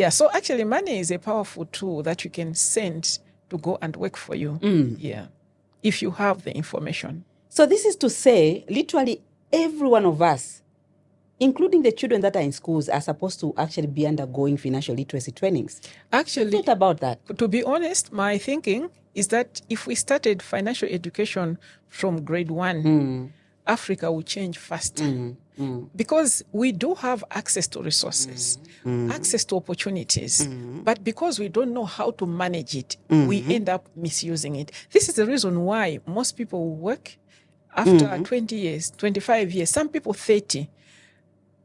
Yeah, so actually money is a powerful tool that you can send to go and work for you. Yeah, if you have the information. So this is to say, literally every one of us, including the children that are in schools, are supposed to actually be undergoing financial literacy trainings. Actually, What about that? To be honest, my thinking is that if we started financial education from grade 1, Africa will change faster. Because we do have access to resources, access to opportunities, but because we don't know how to manage it, we end up misusing it. This is the reason why most people work after 20 years, 25 years, some people 30.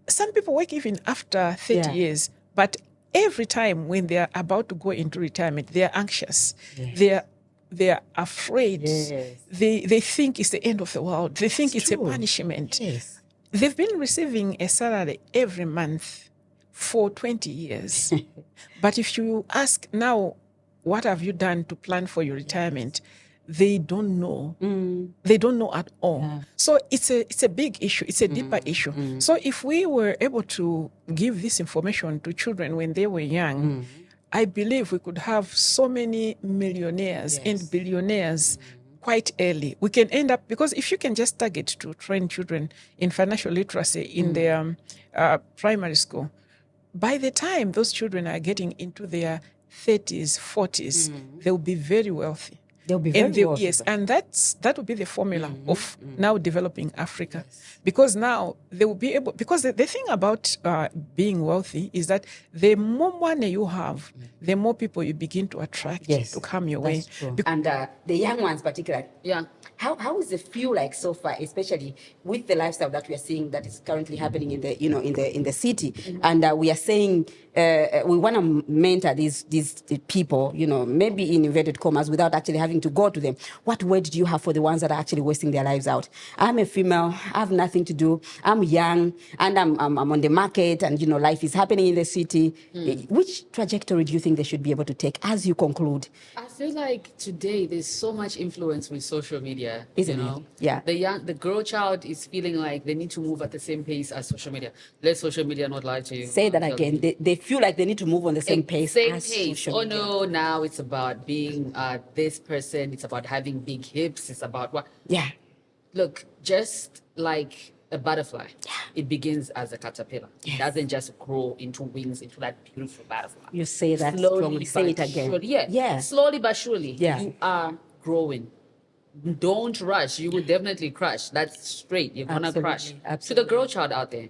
Some people work even after 30 years, but every time when they're about to go into retirement, they're anxious. They're afraid. They think it's the end of the world. They think it's a punishment. They've been receiving a salary every month for 20 years. But if you ask now, what have you done to plan for your retirement? They don't know. They don't know at all. So it's a big issue. It's a deeper issue. So if we were able to give this information to children when they were young, I believe we could have so many millionaires and billionaires quite early. We can end up, because if you can just target to train children in financial literacy in their primary school, by the time those children are getting into their 30s, 40s, they'll be very wealthy. They'll be very wealthy. Yes, and that will be the formula of now developing Africa. Because now they will be able, because the thing about being wealthy is that the more money you have, the more people you begin to attract to come your way. And the young ones particularly. How does it feel like so far, especially with the lifestyle that we are seeing that is currently happening in the in the city, and we are saying we want to mentor these people, maybe in inverted commas, without actually having to go to them. What word do you have for the ones that are actually wasting their lives out? I'm a female, I have nothing to do, I'm young, and I'm on the market, and life is happening in the city. Which trajectory do you think they should be able to take as you conclude? I feel like today there's so much influence with social media. Isn't it? Yeah. The girl child is feeling like they need to move at the same pace as social media. Let social media not lie to you. Say that again. They feel like they need to move on the same pace as social media. No, now it's about being this person. It's about having big hips. It's about what? Yeah. Look, just like a butterfly, it begins as a caterpillar. It doesn't just grow into wings into that beautiful butterfly. You say that strongly. Say it again. Surely, slowly but surely, you are growing. Don't rush. You will definitely crush. That's straight. You're gonna crush. To the girl child out there,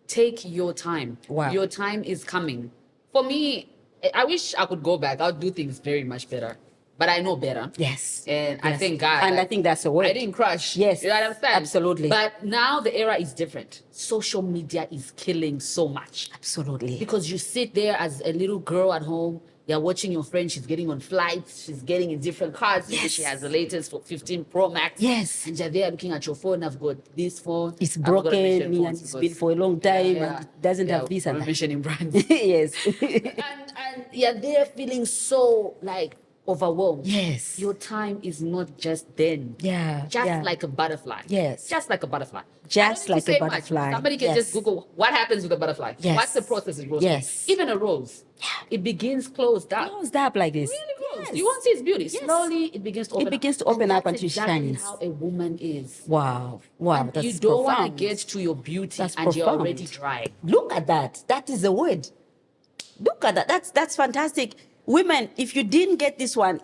take your time. Wow. Your time is coming. For me, I wish I could go back. I'll do things very much better. But I know better. Yes. And I thank God. And I think that's the word. I didn't crush. Yes. You understand? Absolutely. But now the era is different. Social media is killing so much. Absolutely. Because you sit there as a little girl at home, you're watching your friend, she's getting on flights, she's getting in different cars. Yes. She has the latest for 15 Pro Max. Yes. And you're there looking at your phone, I've got this phone. It's broken, and it's been for a long time, and it doesn't have this and that. Mentioning brands. Yes. and you're there feeling so like overwhelmed. Yes. Your time is not just then. Yeah. Just like a butterfly. Yes. Just like a butterfly. Just like a butterfly. Much. Somebody can just Google what happens with a butterfly. Yes. What's the process in rose? Yes. Even a rose. Yeah. It begins closed up. Closed up like this. Really closed. Yes. You won't see its beauty. Yes. Slowly it begins to open up. It begins to open up until exactly it shines. How a woman is. Wow. Wow. And that's you don't want to profound. get to your beauty That's and you're profound. already dry. Look at that. That is the word. Look at that. That's fantastic. Women, if you didn't get this one,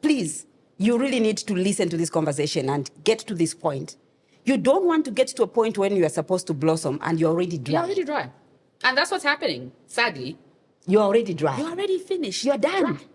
please, you really need to listen to this conversation and get to this point. You don't want to get to a point when you are supposed to blossom and you're already dry. You're already dry. And that's what's happening, sadly. You're already dry. You're already finished. You're done. Dry.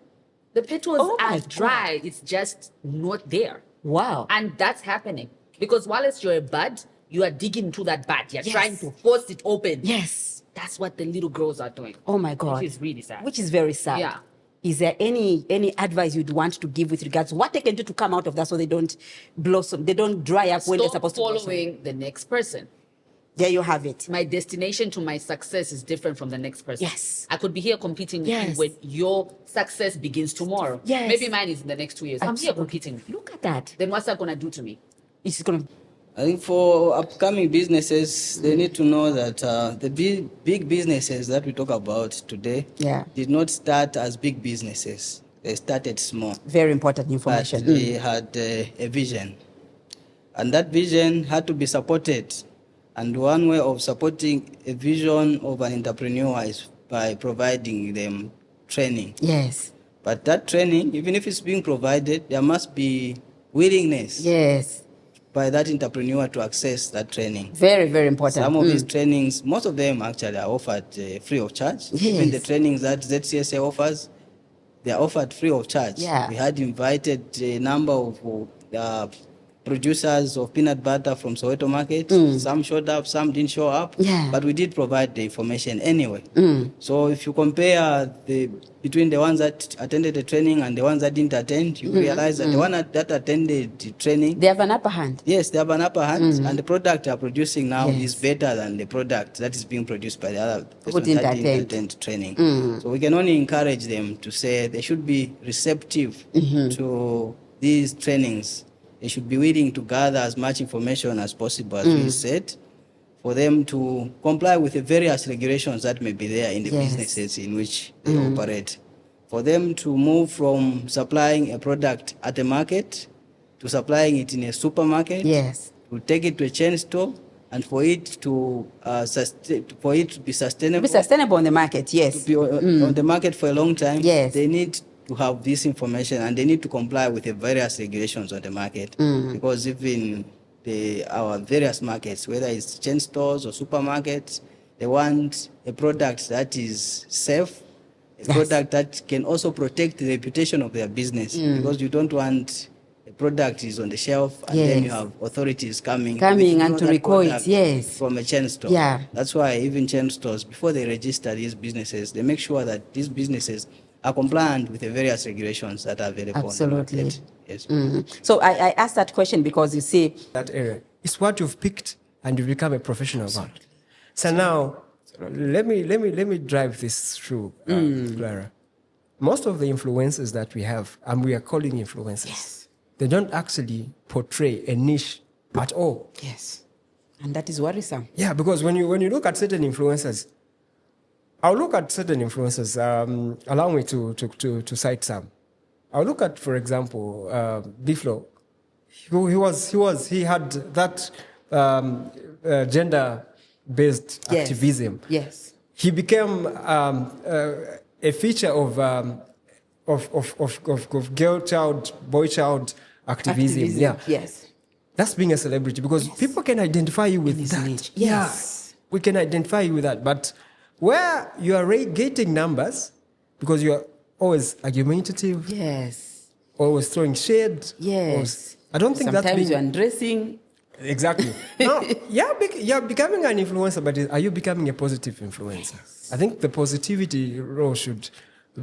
The petals Oh my are dry. It's just not there. Wow. And that's happening. Because while you're a bud, you are digging into that bud. You're Yes. trying to force it open. Yes. That's what the little girls are doing. Oh my God. Which is really sad. Which is very sad. Yeah. Is there any advice you'd want to give with regards to what they can do to come out of that so they don't blossom, they don't dry up when they're supposed to blossom? Following the next person. There you have it. My destination to my success is different from the next person. Yes. I could be here competing with Yes. you when your success begins tomorrow. Yes. Maybe mine is in the next 2 years. I'm here Absolutely. competing. Look at that. Then what's that going to do to me? It's going to... I think for upcoming businesses, they need to know that the big businesses that we talk about today did not start as big businesses. They started small. Very important information. But they had a vision. And that vision had to be supported. And one way of supporting a vision of an entrepreneur is by providing them training. Yes. But that training, even if it's being provided, there must be willingness. Yes. By that entrepreneur to access that training. Very, very important. Some of these trainings, most of them actually are offered free of charge. Yes. Even the trainings that ZCSA offers, they are offered free of charge. Yeah. We had invited a number of producers of peanut butter from Soweto Market. Some showed up, some didn't show up. Yeah. But we did provide the information anyway. So if you compare between the ones that attended the training and the ones that didn't attend, you realize that the one that attended the training, they have an upper hand. Yes, they have an upper hand, and the product they are producing now is better than the product that is being produced by the other person that didn't attend training. So we can only encourage them to say they should be receptive to these trainings. They should be willing to gather as much information as possible, as we said, for them to comply with the various regulations that may be there in the businesses in which they operate. For them to move from supplying a product at a market to supplying it in a supermarket, to take it to a chain store, and for it to be sustainable. Be sustainable on the market, yes. To be on the market for a long time, yes. They need to have this information and they need to comply with the various regulations on the market. Because even our various markets, whether it's chain stores or supermarkets, they want a product that is safe, a product that can also protect the reputation of their business. Because you don't want a product is on the shelf and then you have authorities coming and to record it, from a chain store. That's why even chain stores, before they register these businesses, they make sure that these businesses are compliant with the various regulations that are available. Absolutely. On the market. Yes. So I asked that question because you see that area. It's what you've picked and you've become a professional about. So now let me drive this through, Clara. Most of the influencers that we have, and we are calling influencers, they don't actually portray a niche at all. Yes. And that is worrisome. Yeah, because when you look at certain influencers, I'll look at certain influencers. Allow me to cite some. I'll look at, for example, Biflo. He had that gender-based activism. Yes. He became a feature of girl child, boy child activism. Yeah. Yes. That's being a celebrity because people can identify you with that. Niche. Yes. Yeah, we can identify you with that. But where you are getting numbers because you are always argumentative. Yes. Always throwing shade. Yes. I don't think that's being... Sometimes you're undressing. Exactly. No, you're becoming an influencer, but are you becoming a positive influencer? Yes. I think the positivity role should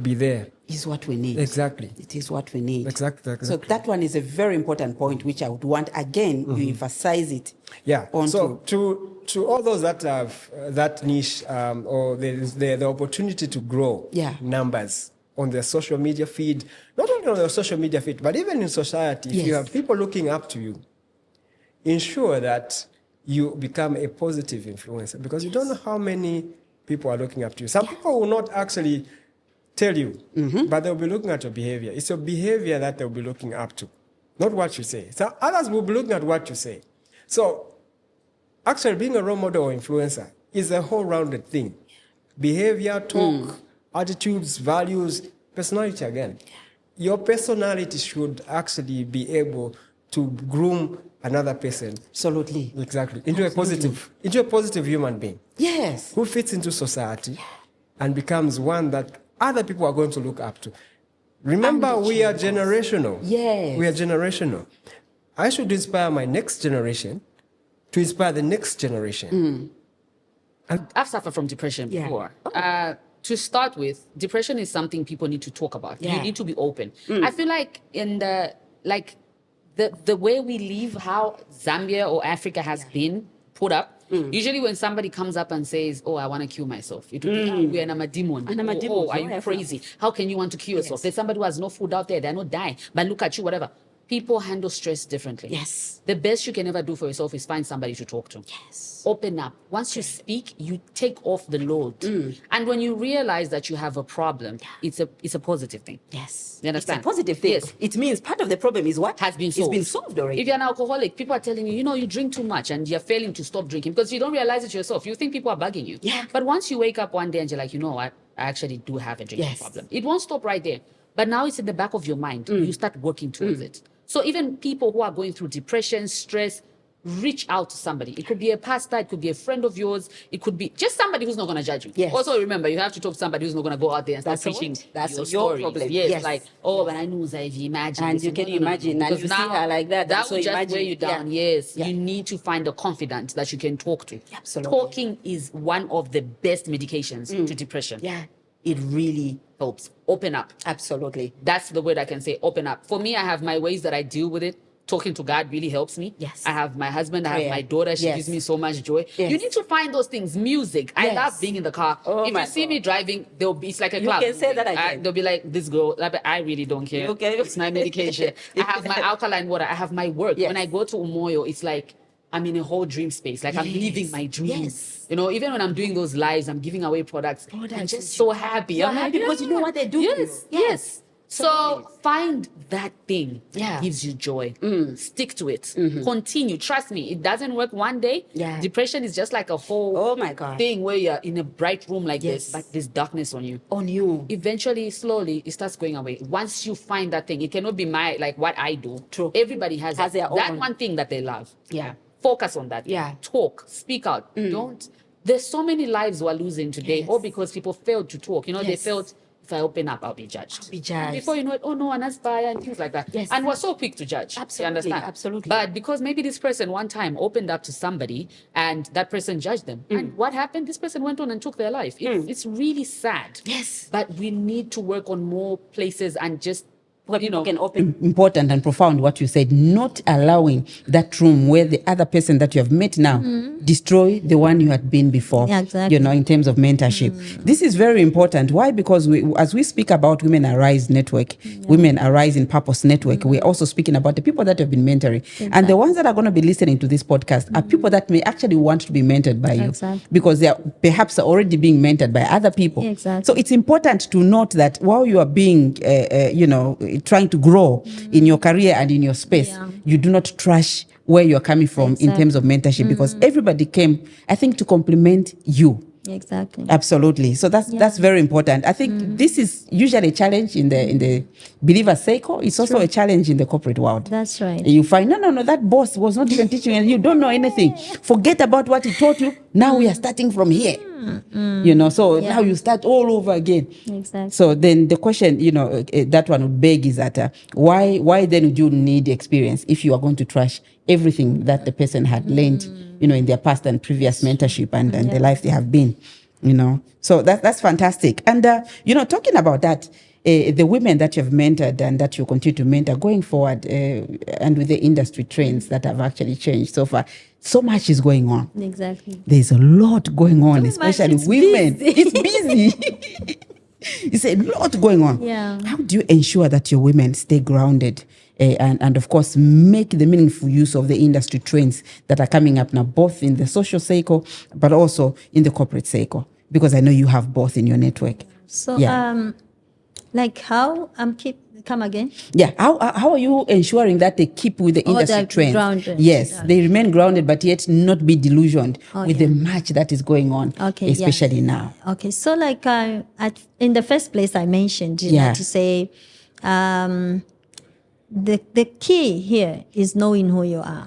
be there. Is what we need. Exactly. It is what we need. Exactly. So that one is a very important point, which I would want, again, you emphasize it. Yeah. So to all those that have that niche or the opportunity to grow numbers on their social media feed, not only on their social media feed, but even in society, if you have people looking up to you, ensure that you become a positive influencer because you don't know how many people are looking up to you. Some people will not actually tell you, but they'll be looking at your behavior. It's your behavior that they'll be looking up to, not what you say. So others will be looking at what you say. So actually being a role model or influencer is a whole rounded thing. Behavior, talk, attitudes, values, personality again. Your personality should actually be able to groom another person. Absolutely. Exactly. Into a positive human being. Yes. Who fits into society and becomes one that other people are going to look up to. Remember, we are generational. Yes. We are generational. I should inspire my next generation to inspire the next generation. I've suffered from depression before. To start with, depression is something people need to talk about. You need to be open. I feel like in the way we live, how Zambia or Africa has been put up, usually when somebody comes up and says, oh, I want to kill myself, it will be, we're an demon. Oh, are you crazy? How can you want to kill yourself? There's somebody who has no food out there, they're not dying, but look at you, whatever. people handle stress differently. Yes. The best you can ever do for yourself is find somebody to talk to. Yes. Open up. Once you speak, you take off the load. And when you realize that you have a problem, it's a positive thing. Yes. You understand? It's a positive thing. Yes. It means part of the problem is what? Has been solved. It's been solved already. If you're an alcoholic, people are telling you, you drink too much and you're failing to stop drinking because you don't realize it yourself. You think people are bugging you. Yeah. But once you wake up one day and you're like, you know what? I actually do have a drinking problem. It won't stop right there. But now it's in the back of your mind. You start working towards it. So even people who are going through depression, stress, reach out to somebody. It could be a pastor, it could be a friend of yours, it could be just somebody who's not going to judge you. Yes. Also remember, you have to talk to somebody who's not going to go out there and start preaching That's your your stories. problem. Yes, like, but I know that if you imagine. And you can imagine, and you see her like that. That so will just imagine, weigh you down. Yes, you need to find a confidant that you can talk to. Absolutely. Talking is one of the best medications to depression. Yeah. It really helps. Open up. Absolutely. That's the word I can say, open up. For me, I have my ways that I deal with it. Talking to God really helps me. Yes. I have my husband, I have my daughter. She gives me so much joy. Yes. You need to find those things. Music. I love being in the car. If you see me driving, it's like a club. You can say that again. They'll be like, this girl, I really don't care. Okay. It's my medication. I have my alkaline water. I have my work. Yes. When I go to Umoyo, it's like, I'm in a whole dream space. Like I'm living my dream. Yes. Even when I'm doing those lives, I'm giving away products. I'm just so happy. You're I'm like, happy because you know what they do. Yes. So find that thing that gives you joy. Stick to it. Continue. Trust me, it doesn't work one day. Yeah. Depression is just like a whole thing where you're in a bright room like this, but there's darkness on you. Eventually, slowly, it starts going away. Once you find that thing, it cannot be what I do. True. Everybody has their that own. one thing that they love. Yeah. Focus on that. Yeah. Talk. Speak out. Don't. There's so many lives we're losing today, all because people failed to talk. They felt, if I open up, I'll be judged. And before you know it, oh no, an aspire and things like that. Yes. And we're so quick to judge. Absolutely. You understand? Absolutely. But because maybe this person one time opened up to somebody and that person judged them. And what happened? This person went on and took their life. It's really sad. Yes. But we need to work on more places and just can open. Important and profound what you said, not allowing that room where the other person that you have met now destroy the one you had been before. Yeah, exactly. In terms of mentorship. This is very important. Why? Because as we speak about Women Arise Network, Women Arise in Purpose Network, we're also speaking about the people that have been mentoring. Exactly. And the ones that are going to be listening to this podcast are people that may actually want to be mentored by you. Exactly. Because they are perhaps already being mentored by other people. Exactly. So it's important to note that while you are being, trying to grow in your career and in your space, you do not trash where you're coming from in terms of mentorship, because everybody came, I think, to complement you. Exactly. Absolutely. So that's very important. I think this is usually a challenge in the believer circle. It's also a challenge in the corporate world. That's right. You find, no, that boss was not even teaching you. You don't know anything. Forget about what he taught you. Now we are starting from here. So now you start all over again. Exactly. So then the question, that one would beg is that why then would you need experience if you are going to trash everything that the person had learned, in their past and previous mentorship and the life they have been, So that's fantastic. And, talking about that, the women that you've mentored and that you continue to mentor going forward, and with the industry trends that have actually changed so far, so much is going on. Exactly. There's a lot going on, especially it's women. busy. It's busy. It's a lot going on. Yeah. How do you ensure that your women stay grounded and of course, make the meaningful use of the industry trends that are coming up now, both in the social circle, but also in the corporate circle? Because I know you have both in your network. So, how come again? Yeah, how are you ensuring that they keep with the industry trends? Grounded. Yes, they remain grounded, but yet not be delusioned with the match that is going on, especially now. Okay, so in the first place I mentioned, to say, the key here is knowing who you are.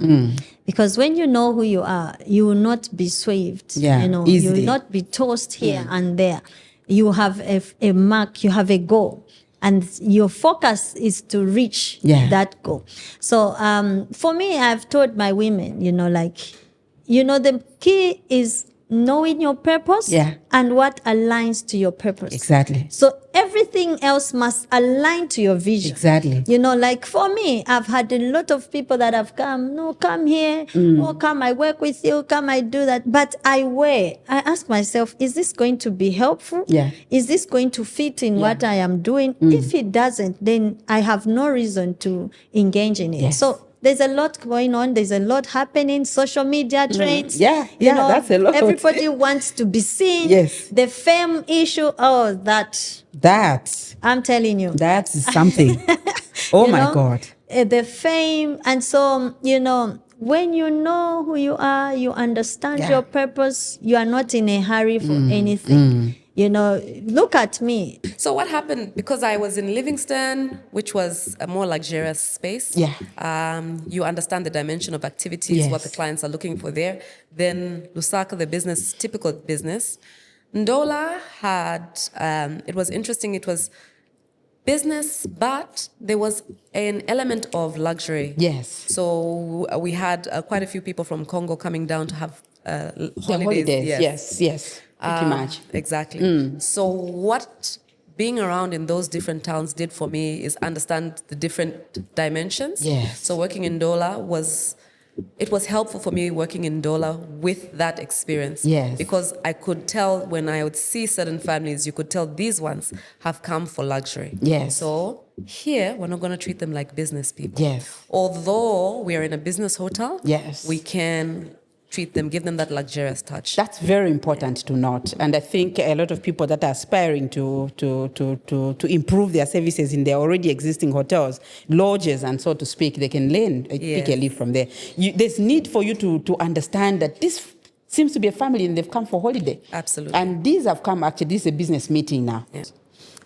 Because when you know who you are, you will not be swayed. Easily. You will not be tossed here and there. You have a mark, you have a goal, and your focus is to reach that goal. So for me, I've told my women, the key is knowing your purpose and what aligns to your purpose. Exactly. So everything else must align to your vision. Exactly. You know, like for me, I've had a lot of people that have come, no, come here, or come, I work with you, come, I do that. But I ask myself, is this going to be helpful? Yeah. Is this going to fit in what I am doing? If it doesn't, then I have no reason to engage in it. Yes. So there's a lot going on. There's a lot happening. Social media trends. Yeah, you know, that's a lot. Everybody wants to be seen. Yes. The fame issue. Oh, that. I'm telling you. That's something. Oh my God. The fame. And so, you know, when you know who you are, you understand your purpose, you are not in a hurry for anything. You know, look at me. So what happened, because I was in Livingston, which was a more luxurious space. Yeah. You understand the dimension of activities, what the clients are looking for there. Then Lusaka, the business, typical business. Ndola had, it was interesting, it was business, but there was an element of luxury. Yes. So we had quite a few people from Congo coming down to have holidays. Yes. Pretty much. Exactly. So what being around in those different towns did for me is understand the different dimensions. Yes. So working in Ndola was helpful for me working in Ndola with that experience. Yes. Because I could tell when I would see certain families, you could tell these ones have come for luxury. Yes. So here, we're not going to treat them like business people. Yes. Although we are in a business hotel, yes, we can treat them, give them that luxurious touch. That's very important to note. And I think a lot of people that are aspiring to improve their services in their already existing hotels, lodges, and so to speak, they can learn, pick a leaf from there. There's need for you to understand that this seems to be a family and they've come for holiday. Absolutely. And these have come, actually, this is a business meeting now. Yeah.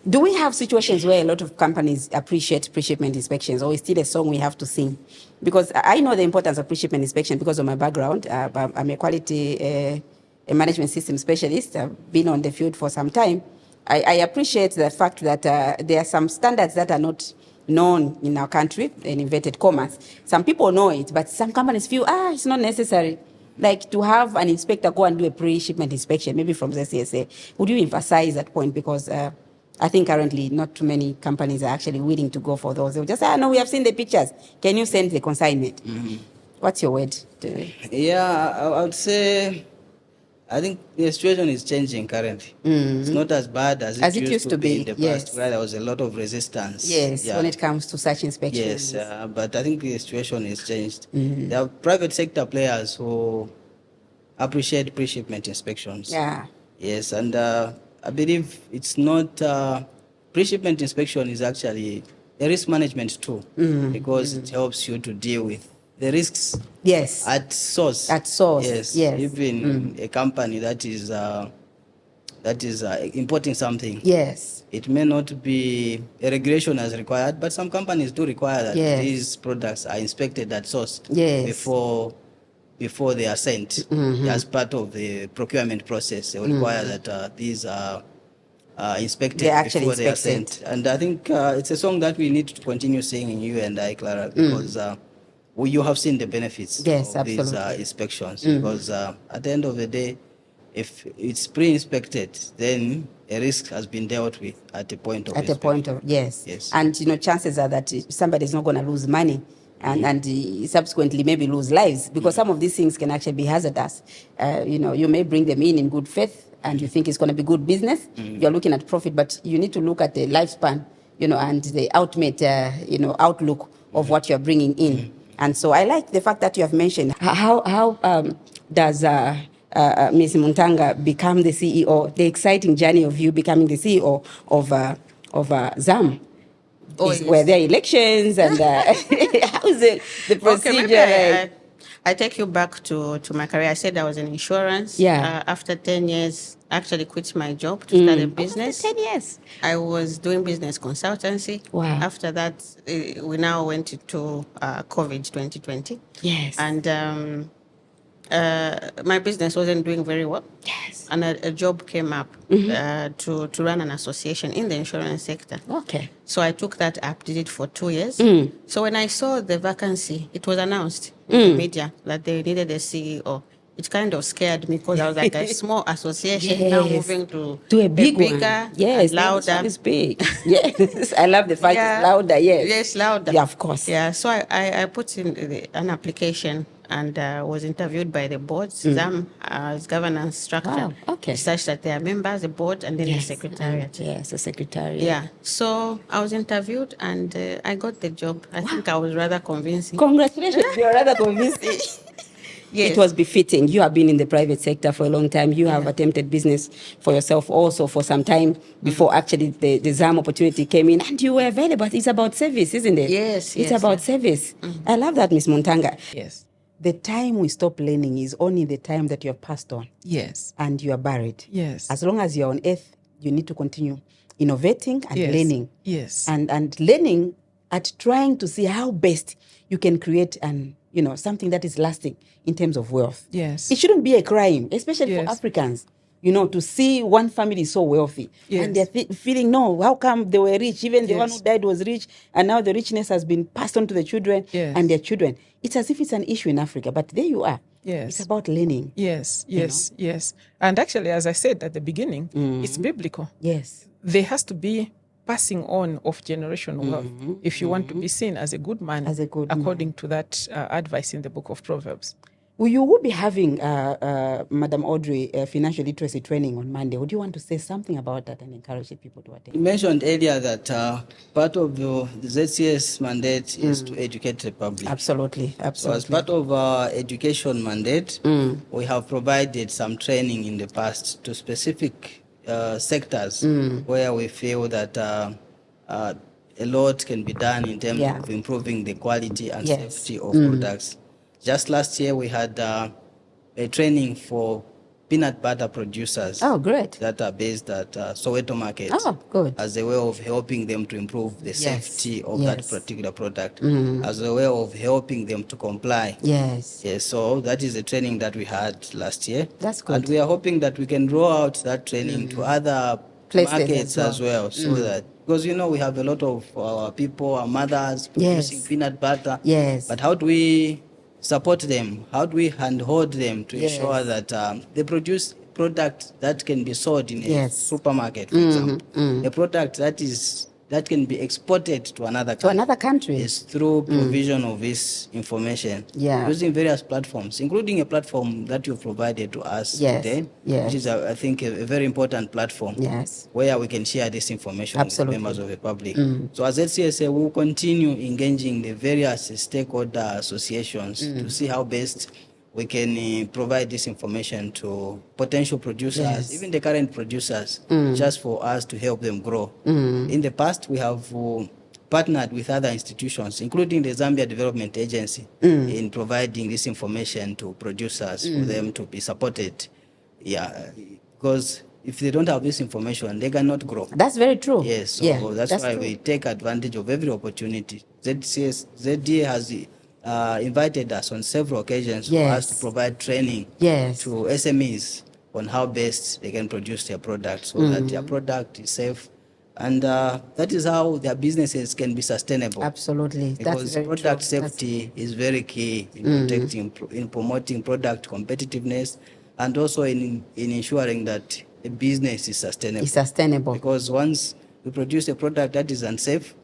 Do we have situations where a lot of companies appreciate pre-shipment inspections, or is still a song we have to sing? Because I know the importance of pre-shipment inspection because of my background. I'm a quality management system specialist. I've been on the field for some time. I appreciate the fact that there are some standards that are not known in our country, in inverted commas. Some people know it, but some companies feel, it's not necessary. Like to have an inspector go and do a pre-shipment inspection, maybe from the CSA. Would you emphasize that point? Because I think currently not too many companies are actually willing to go for those. They'll just say, no, we have seen the pictures. Can you send the consignment? Mm-hmm. What's your word? Yeah, I would say, I think the situation is changing currently. Mm-hmm. It's not as bad as it used to be in the past, where there was a lot of resistance. Yes, when it comes to such inspections. Yes, but I think the situation has changed. Mm-hmm. There are private sector players who appreciate pre-shipment inspections. Yeah. Yes, and I believe it's not, pre-shipment inspection is actually a risk management tool because it helps you to deal with the risks at source. At source, yes. Even a company that is importing something. Yes. It may not be a regulation as required, but some companies do require that these products are inspected at source before they are sent as part of the procurement process. They require that these are inspected before they are sent. And I think it's a song that we need to continue singing, you and I, Clara, because you have seen the benefits of these inspections. Because at the end of the day, if it's pre-inspected, then a risk has been dealt with at the point of inspection. Yes. And chances are that somebody is not going to lose money. And subsequently maybe lose lives, because some of these things can actually be hazardous. You may bring them in good faith and you think it's going to be good business. You're looking at profit, but you need to look at the lifespan, and the ultimate, outlook of what you're bringing in. And so I like the fact that you have mentioned how does Ms. Muntanga become the CEO, the exciting journey of you becoming the CEO of ZAM. Were there elections and how's the procedure? Okay, I take you back to my career. I said I was in insurance. Yeah. After 10 years, I actually quit my job to start a business. After 10 years? I was doing business consultancy. Wow. After that, we now went to COVID 2020. Yes. And my business wasn't doing very well. Yes. And a job came up to run an association in the insurance sector. Okay. So I took that up, did it for 2 years. So when I saw the vacancy, it was announced in the media that they needed a CEO. it kind of scared me because I was like a small association now moving to a bigger, one. Yes, louder. It's big. Yes, I love the fact it's louder. Yes, louder. Yeah, of course. Yeah, so I put in an application and was interviewed by the board, SZAM, its governance structure. Oh, okay. Such that there are members, the board, and then the secretariat. Yes, the secretariat. Yeah, so I was interviewed and I got the job. I think I was rather convincing. Congratulations, you're rather convincing. Yes. It was befitting. You have been in the private sector for a long time. You have attempted business for yourself also for some time before actually the ZAM opportunity came in, and you were available. It's about service, isn't it? Yes, It's about service. I love that, Ms. Muntanga. Yes. The time we stop learning is only the time that you have passed on. Yes. And you are buried. Yes. As long as you're on earth, you need to continue innovating and learning. Yes. And learning at trying to see how best you can create something that is lasting in terms of wealth. Yes. It shouldn't be a crime, especially for Africans, to see one family so wealthy. Yes. And they're feeling, no, how come they were rich? Even the one who died was rich, and now the richness has been passed on to the children and their children. It's as if it's an issue in Africa, but there you are. Yes. It's about learning. Yes. And actually, as I said at the beginning, it's biblical. Yes. There has to be passing on of generational wealth if you want to be seen as a good man, according to that advice in the book of Proverbs. You will be having Madam Audrey financial literacy training on Monday. Would you want to say something about that and encourage people to attend? You mentioned earlier that part of the ZCS mandate is to educate the public. Absolutely. So as part of our education mandate, we have provided some training in the past to specific sectors where we feel that a lot can be done in terms of improving the quality and safety of products. Just last year, we had a training for peanut butter producers. Oh, great. That are based at Soweto Market. Oh, good. As a way of helping them to improve the safety of that particular product. As a way of helping them to comply. Yes. So that is the training that we had last year. That's good. And we are hoping that we can roll out that training to other markets as well. So that, because we have a lot of our people, our mothers producing peanut butter. Yes. But how do we support them? How do we handhold them to ensure that they produce product that can be sold in a supermarket, for example? A product that can be exported to another country. Is through provision of this information using various platforms, including a platform that you've provided to us today, which is, I think, a very important platform where we can share this information with members of the public. So as ZCSA, we will continue engaging the various stakeholder associations to see how best we can provide this information to potential producers, even the current producers, just for us to help them grow. In the past, we have partnered with other institutions, including the Zambia Development Agency, in providing this information to producers for them to be supported. Because if they don't have this information, they cannot grow. That's very true. Yes, so that's why we take advantage of every opportunity. ZDA has invited us on several occasions for us to provide training to SMEs on how best they can produce their product so that their product is safe. And that is how their businesses can be sustainable. Absolutely. Because product safety is very key in protecting, in promoting product competitiveness, and also in ensuring that a business is sustainable. It's sustainable. Because once you produce a product that is unsafe,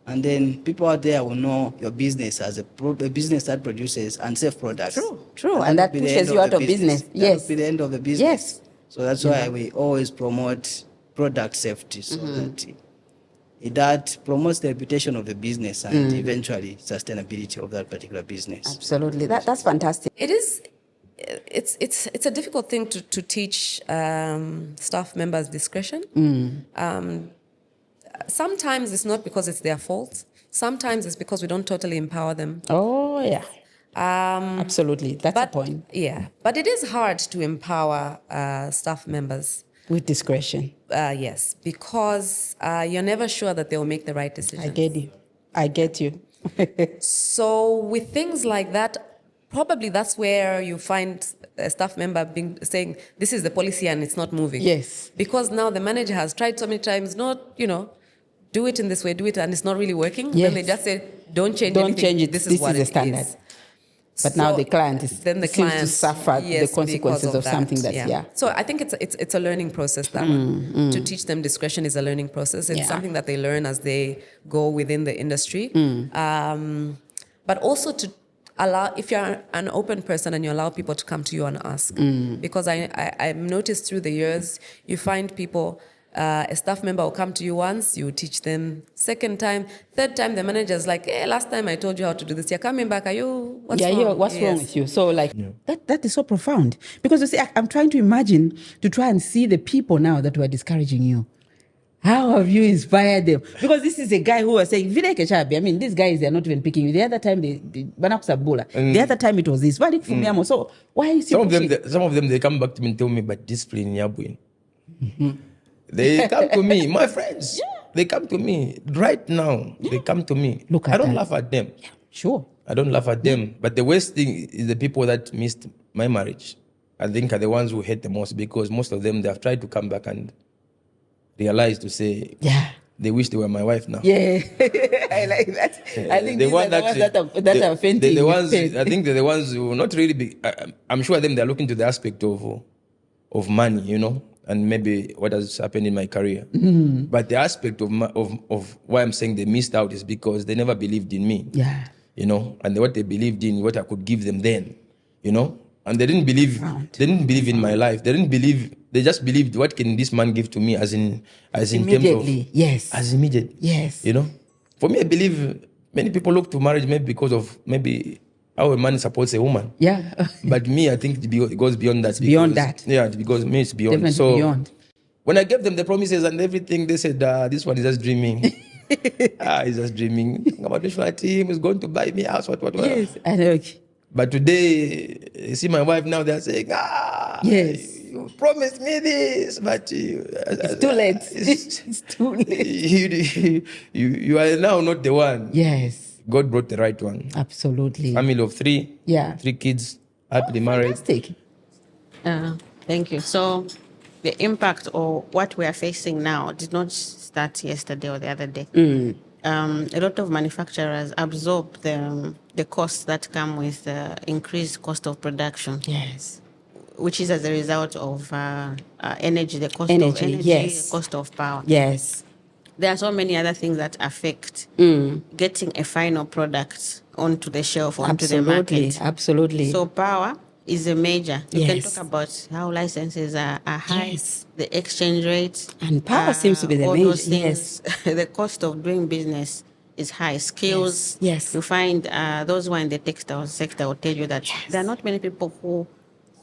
and then people out there will know your business as a business that produces unsafe products. True. And that pushes you out of business. That will be the end of the business. So that's why we always promote product safety, so that promotes the reputation of the business and eventually sustainability of that particular business. Absolutely. That's fantastic. It is. It's a difficult thing to teach staff members discretion. Sometimes it's not because it's their fault. Sometimes it's because we don't totally empower them. Oh, yeah. Absolutely. That's the point. Yeah. But it is hard to empower staff members. With discretion. Yes. Because you're never sure that they will make the right decision. I get you. So with things like that, probably that's where you find a staff member saying, this is the policy and it's not moving. Yes. Because now the manager has tried so many times, do it in this way, do it, and it's not really working. Yes. Then they just say, don't change anything. Change it. This is what the standard. is. But now the client then the seems client to suffer the consequences of something that, So I think it's a learning process, that one. To teach them discretion is a learning process. It's something that they learn as they go within the industry. But also to allow, if you're an open person and you allow people to come to you and ask. Because I've noticed through the years, you find people, a staff member will come to you once, you teach them. Second time, third time, the manager's like, hey, last time I told you how to do this. You're coming back, what's wrong? What's wrong with you? So that is so profound. Because you see, I'm trying to imagine, to try and see the people now that were discouraging you. How have you inspired them? Because this is a guy who was saying, Vile Kechabi, I mean, these guys, they're not even picking you. The other time, the other time it was this. So why is some of them, they come back to me and tell me, but discipline, Yabuin. They come to me, my friends. Yeah. They come to me right now. Yeah. They come to me. I don't laugh at them. Yeah. Sure. I don't laugh at them. But the worst thing is the people that missed my marriage, I think, are the ones who hate the most, because most of them, they have tried to come back and realize to say, they wish they were my wife now. Yeah, I like that. I think the ones that are fainting. The ones, I think they're the ones who not really be. I'm sure they're looking to the aspect of money, you know, and maybe what has happened in my career. But the aspect of why I'm saying they missed out is because they never believed in me. Yeah, you know, and what they believed in, what I could give them then, you know, and they didn't believe. They didn't believe in my life. They didn't believe. They just believed, what can this man give to me, as in terms of, yes, as immediate, yes, you know. For me, I believe many people look to marriage maybe because of how a man supports a woman. Yeah. But me, I think it goes beyond that. Beyond that. Yeah, because me, it's beyond. Definitely so beyond. When I gave them the promises and everything, they said, this one is just dreaming. He's just dreaming. About the team is going to buy me a house, what. Yes, I know. But today, you see my wife now, they're saying, yes, you promised me this, but it's too late. It's too late. You are now not the one. Yes. God brought the right one. Absolutely. Family of 3. Yeah. 3 kids, happily married. Fantastic. Thank you. So the impact of what we are facing now did not start yesterday or the other day. A lot of manufacturers absorb the costs that come with the increased cost of production. Yes. Which is as a result of energy, the cost of energy, yes, the cost of power. Yes. There are so many other things that affect getting a final product onto the shelf, onto the market. Absolutely. So power is a major. You can talk about how licenses are high, the exchange rate. And power seems to be the major. Yes. The cost of doing business is high. Skills. Yes. You find those who are in the textile sector will tell you that there are not many people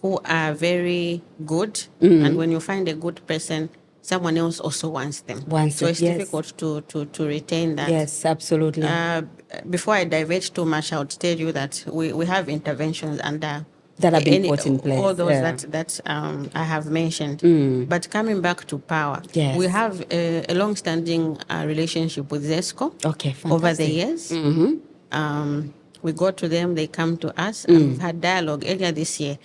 who are very good. And when you find a good person, someone else also wants them. So it's difficult to retain that. Yes, absolutely. Before I diverge too much, I would tell you that we have interventions under that have been put in place. All those that I have mentioned. But coming back to power, we have a long-standing relationship with ZESCO over the years. We go to them, they come to us. And we've had dialogue earlier this year.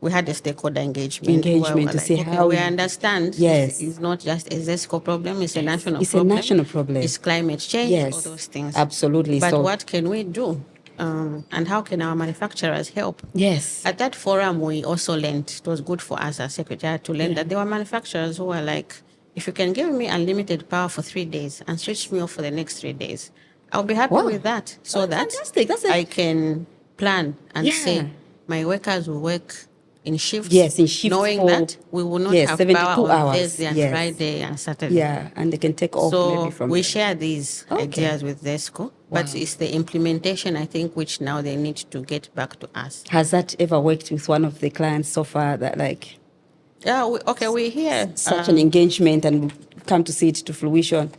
We had a stakeholder engagement to see how we understand it's not just a ZESCO problem, it's a national problem. It's a national problem. It's climate change, all those things. Absolutely. But what can we do? And how can our manufacturers help? Yes. At that forum, we also learned, it was good for us as Secretariat to learn that there were manufacturers who were like, if you can give me unlimited power for 3 days and switch me off for the next 3 days, I'll be happy with that. So that I can plan and say my workers will work in shifts. Yes, in shifts. Knowing that we will not have power on Thursday and Friday and Saturday. Yeah, and they can take off maybe from we share these ideas with ZESCO, but it's the implementation, I think, which now they need to get back to us. Has that ever worked with one of the clients so far that we hear such an engagement and come to see it to fruition?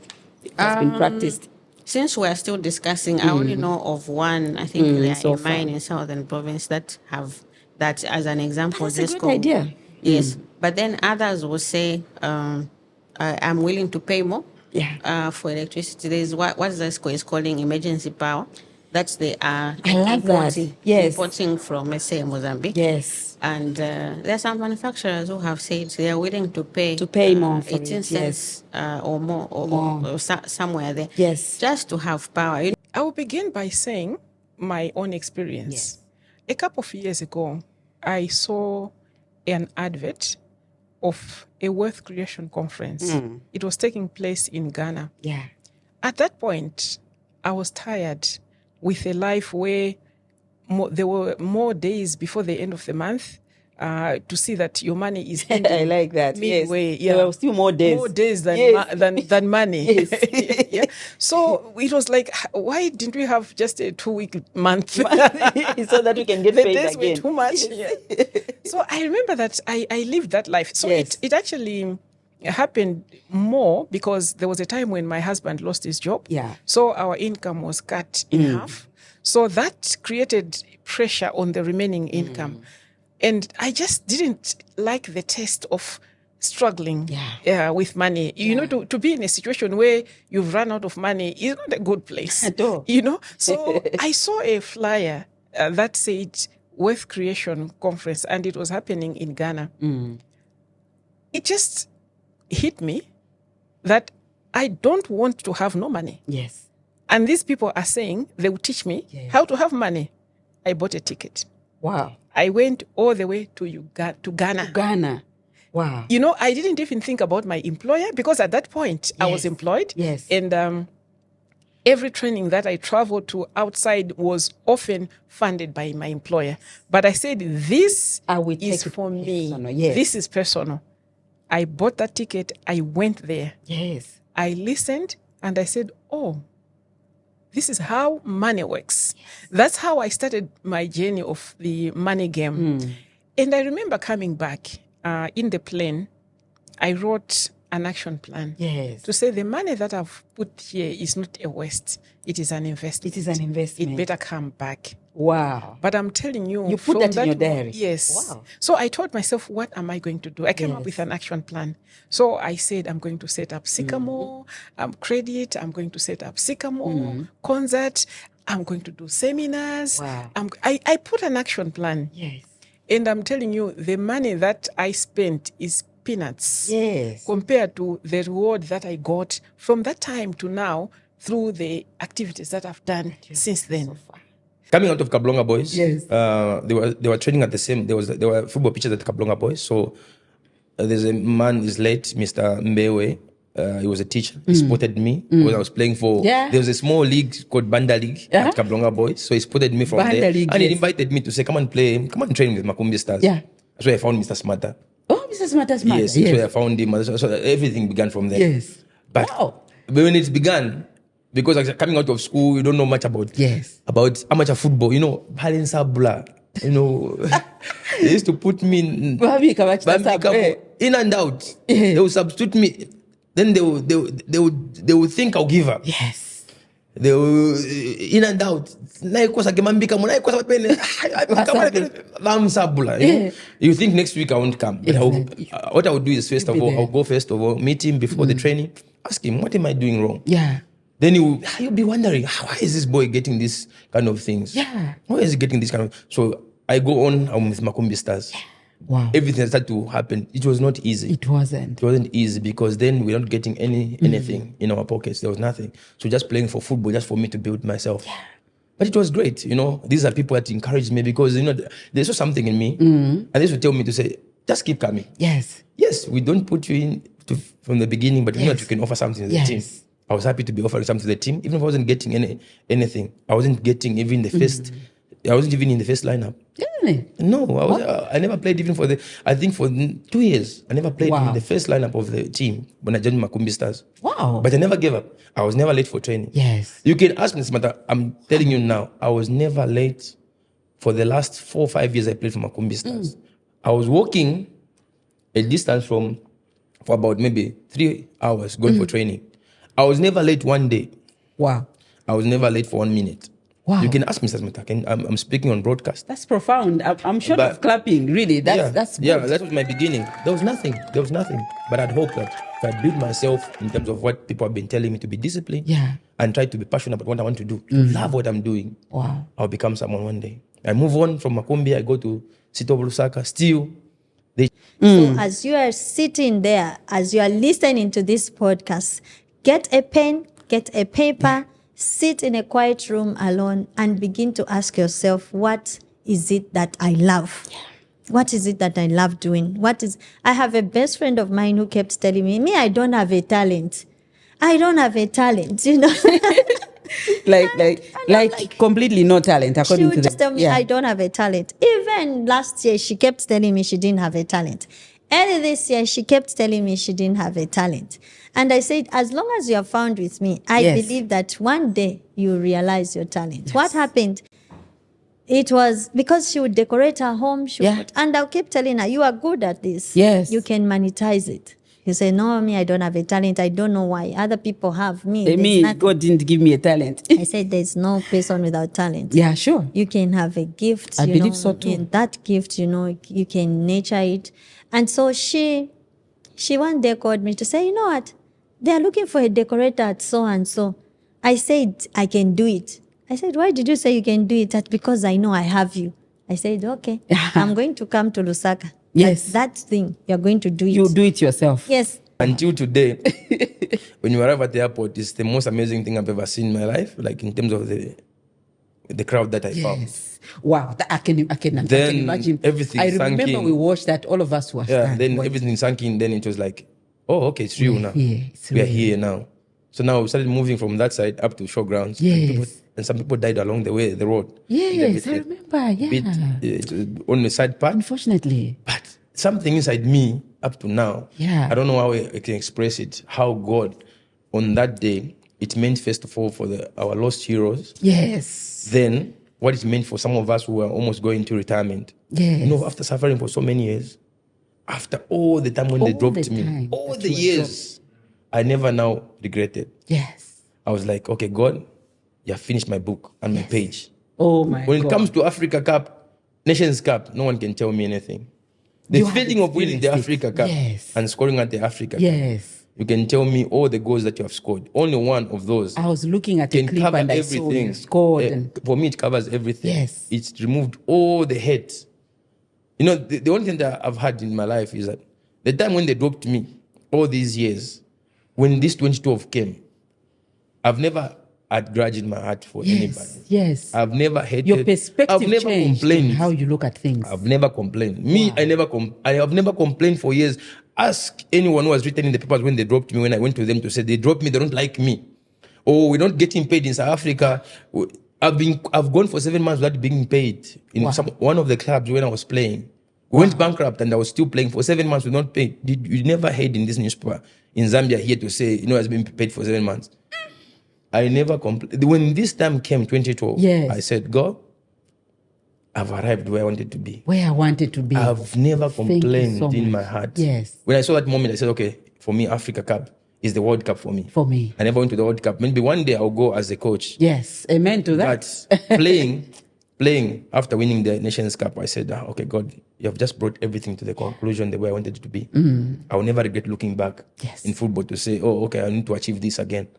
It has been practiced. Since we are still discussing, I only know of one, I think they are in mine in Southern Province that have that as an example. That's a good idea. Yes. But then others will say, I'm willing to pay more for electricity. There's what ZESCO is calling emergency power. That they are importing from, let's say, Mozambique. Yes. And there are some manufacturers who have said they are willing to pay more for 18 cents or more or somewhere there. Yes. Just to have power. I will begin by saying my own experience. Yes. A couple of years ago, I saw an advert of a wealth creation conference. It was taking place in Ghana. Yeah. At that point, I was tired with a life where there were more days before the end of the month to see that your money is ending. I like that. Midway. Yes. Yeah. There were still more days. More days than than money. Yes. Yeah. So it was like, why didn't we have just a 2-week month? So that we can get the paid days again. were too much. Yeah. So I remember that I lived that life. So it actually happened more because there was a time when my husband lost his job. Yeah. So our income was cut in half. So that created pressure on the remaining income. And I just didn't like the taste of struggling with money. You know, to be in a situation where you've run out of money is not a good place. At all. You know? So I saw a flyer that said Wealth Creation Conference, and it was happening in Ghana. It just hit me that I don't want to have no money. Yes. And these people are saying they will teach me how to have money. I bought a ticket. Wow. I went all the way to Ghana. To Ghana. Wow. You know, I didn't even think about my employer because at that point I was employed. Yes. And every training that I traveled to outside was often funded by my employer. But I said, this is for me. Yes. This is personal. I bought that ticket. I went there. Yes. I listened and I said, oh, this is how money works. Yes. That's how I started my journey of the money game. And I remember coming back in the plane, I wrote an action plan. Yes. To say the money that I've put here is not a waste. It is an investment. It is an investment. It better come back. Wow. But I'm telling you. You put that in your diary? Yes. Wow. So I told myself, what am I going to do? I came up with an action plan. So I said, I'm going to set up Sycamore, Credit. I'm going to set up Sycamore, Concert. I'm going to do seminars. Wow. I put an action plan. Yes. And I'm telling you, the money that I spent is peanuts. Yes. Compared to the reward that I got from that time to now through the activities that I've done since then. So far. Coming out of Kablonga Boys, yes. They were training at the same. There were football pitches at Kablonga Boys. So there's a man is late, Mr. Mbewe. He was a teacher. He spotted me when I was playing for. Yeah. There was a small league called Banda League at Kablonga Boys. So he spotted me from Banda there, League, and he invited me to say, "Come and train with Makumbi Stars." Yeah. That's where I found Mr. Smarter. Oh, Mr. Smarter. Yes, that's where I found him. So everything began from there. Yes. But when it began, because coming out of school, you don't know much about amateur football. You know, Balensa Bula. You know, they used to put me in and out. They would substitute me. Then they would think I'll give up. Yes. They will in and out. You think next week I won't come. But what I would do is I'll go meet him before the training, ask him, what am I doing wrong? Yeah. Then you'll be wondering, why is this boy getting this kind of things? Yeah. Why is he getting this kind of... So I go on, I'm with Makumbi Stars. Yeah. Wow. Everything started to happen. It was not easy. It wasn't. It wasn't easy because then we're not getting anything in our pockets. There was nothing. So just playing for football, just for me to build myself. Yeah. But it was great, you know. These are people that encouraged me because, you know, they saw something in me. And they used to tell me to say, just keep coming. Yes. Yes, we don't put you in from the beginning, but we know that you can offer something to the team. I was happy to be offering something to the team, even if I wasn't getting anything. I wasn't getting even the first... I wasn't even in the first lineup. Really? No, I never played even for 2 years. I never played in the first lineup of the team when I joined Makumbi Stars. Wow. But I never gave up. I was never late for training. Yes. You can ask me this matter. I'm telling you now, I was never late for the last 4 or 5 years I played for Makumbi Stars. I was walking a distance for about maybe 3 hours going for training. I was never late one day. Wow. I was never late for 1 minute. Wow. You can ask Mr. Smith. I'm speaking on broadcast. That's profound. I'm short of clapping, really. That's good. Yeah, that was my beginning. There was nothing. But I'd hope that if I build myself in terms of what people have been telling me to be disciplined and try to be passionate about what I want to do, to love what I'm doing, I'll become someone one day. I move on from Makumbi, I go to City of Lusaka, still. So as you are sitting there, as you are listening to this podcast, get a pen, get a paper, sit in a quiet room alone and begin to ask yourself, what is it that I love? Yeah. What is it that I love doing? I have a best friend of mine who kept telling me, I don't have a talent. I don't have a talent, you know. like completely no talent, according to them. She would just tell me, I don't have a talent. Even last year, she kept telling me she didn't have a talent. Early this year, she kept telling me she didn't have a talent. And I said, as long as you are found with me, I believe that one day you realize your talent. Yes. What happened? It was because she would decorate her home. And I'll keep telling her, you are good at this. Yes. You can monetize it. You say, no, me, I don't have a talent. I don't know why. Other people have me. God didn't give me a talent. I said, there's no person without talent. Yeah, sure. You can have a gift. I believe so too. And that gift, you can nurture it. And so she one day called me to say, you know what? They are looking for a decorator at so and so. I said, I can do it. I said, why did you say you can do it? That's because I know I have you. I said, okay, I'm going to come to Lusaka. Yes. That thing, you're going to do it. You do it yourself. Yes. Until today, when you arrive at the airport, it's the most amazing thing I've ever seen in my life, like in terms of the crowd that I found. Wow, I can imagine. Everything I remember we watched that, all of us were then everything sank in, then it was like, oh, okay, it's real now. We are here now. So now we started moving from that side up to showgrounds. Yes. And some people died along the way, the road. Yes, I remember, on the side part. Unfortunately. But something inside me, up to now, I don't know how I can express it, how God, on that day, it meant first of all for our lost heroes. Yes. Then, what it meant for some of us who are almost going to retirement. Yes. After suffering for so many years, after all the time when they dropped me, all the years, I never now regretted. Yes. I was like, okay, God, you have finished my book and my page. Oh my God. When it comes to Africa Cup, Nations Cup, no one can tell me anything. The feeling of winning the Africa Cup and scoring at the Africa Cup, you can tell me all the goals that you have scored. Only one of those. I was looking at the clip and I saw you scored. For me, it covers everything. Yes. It's removed all the hate. The only thing that I've had in my life is that the time when they dropped me, all these years, when this 2012 came, I've never had grudge in my heart for anybody. Yes. I've never hated. Your perspective I've never changed complained. in how you look at things. I've never complained. I have never complained for years. Ask anyone who has written in the papers when they dropped me, when I went to them to say they dropped me, they don't like me. Oh, we're not getting paid in South Africa. I've gone for 7 months without being paid in one of the clubs when I was playing. We went bankrupt and I was still playing for 7 months. We not paid. You never heard in this newspaper in Zambia here to say, has been paid for 7 months. I never complained. When this time came, 2012, I said, God, I've arrived where I wanted to be. Where I wanted to be. I've never complained in my heart. Yes. When I saw that moment, I said, okay, for me, Africa Cup is the World Cup for me. For me. I never went to the World Cup. Maybe one day I'll go as a coach. Yes. Amen to that. But playing after winning the Nations Cup, I said, okay, God, you have just brought everything to the conclusion the way I wanted it to be. I will never regret looking back in football to say, oh, okay, I need to achieve this again.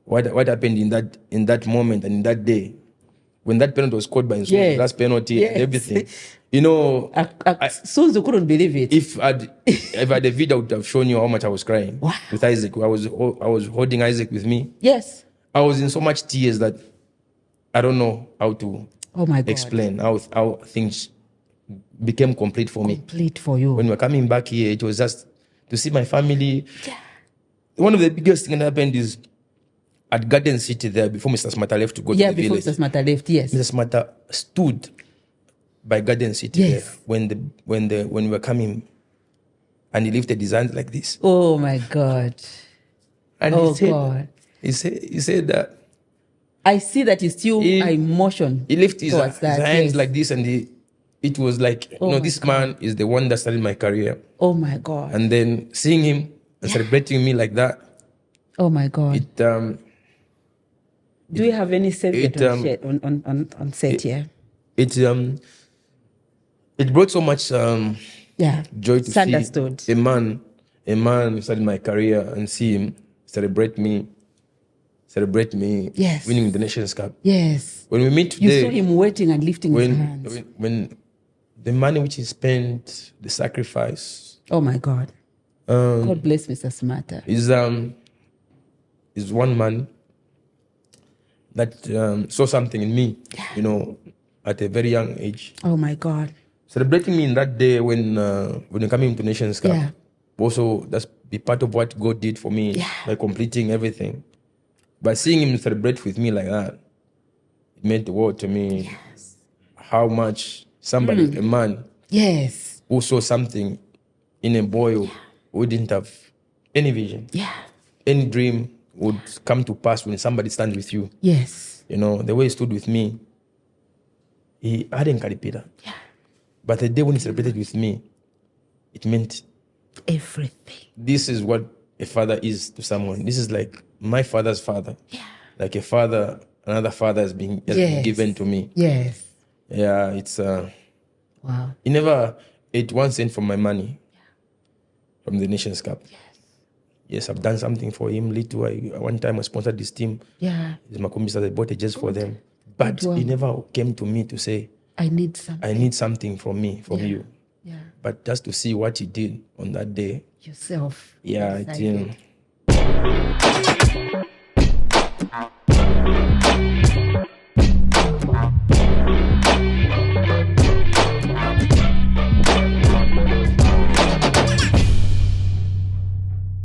What happened in that moment and in that day, when that penalty was scored by Nsuzu, last penalty and everything, Suzu couldn't believe it. If I had a video, I would have shown you how much I was crying with Isaac. I was holding Isaac with me. Yes. I was in so much tears that I don't know how to explain how things became complete for me. Complete for you. When we were coming back here, it was just to see my family. Yeah. One of the biggest things that happened is at Garden City there, before Mr. Smarter left to go to the village. Yeah, before Mr. Smarter left, yes. Mr. Smarter stood by Garden City there when we were coming, and he lifted his hands like this. Oh my God! And he said that. I see that he's still emotion. He lifted his hands like this, and it was like, this man is the one that started my career. Oh my God! And then seeing him and celebrating me like that. Oh my God! Do you have any set on set here? It brought so much joy to see a man who started my career and see him celebrate me, winning the Nations Cup. Yes. When we meet today, you saw him waiting and lifting his hands. When the money which he spent, the sacrifice. Oh my God. God bless Mr. Smarter. Is one man that saw something in me, at a very young age. Oh my God. Celebrating me in that day when you're coming into Nations Cup. Yeah. Also, that's be part of what God did for me by completing everything. By seeing him celebrate with me like that, it meant the world to me. Yes. How much somebody, a man, who saw something in a boy who didn't have any vision, any dream would come to pass when somebody stands with you. Yes. You know, the way he stood with me, he hadn't carried Peter. Yeah. But the day when he celebrated with me, it meant everything. This is what a father is to someone. This is like my father's father. Yeah. Like a father, another father has been given to me. Yes. Yeah, it's wow. He never ate 1 cent from my money from the Nations Cup. Yes, I've done something for him. Little. One time I sponsored this team. Yeah. The Makumbi I bought it just for them. But he never came to me to say, I need something. I need something from me, from you. Yeah. But just to see what he did on that day. Yourself. Yeah, Yes, it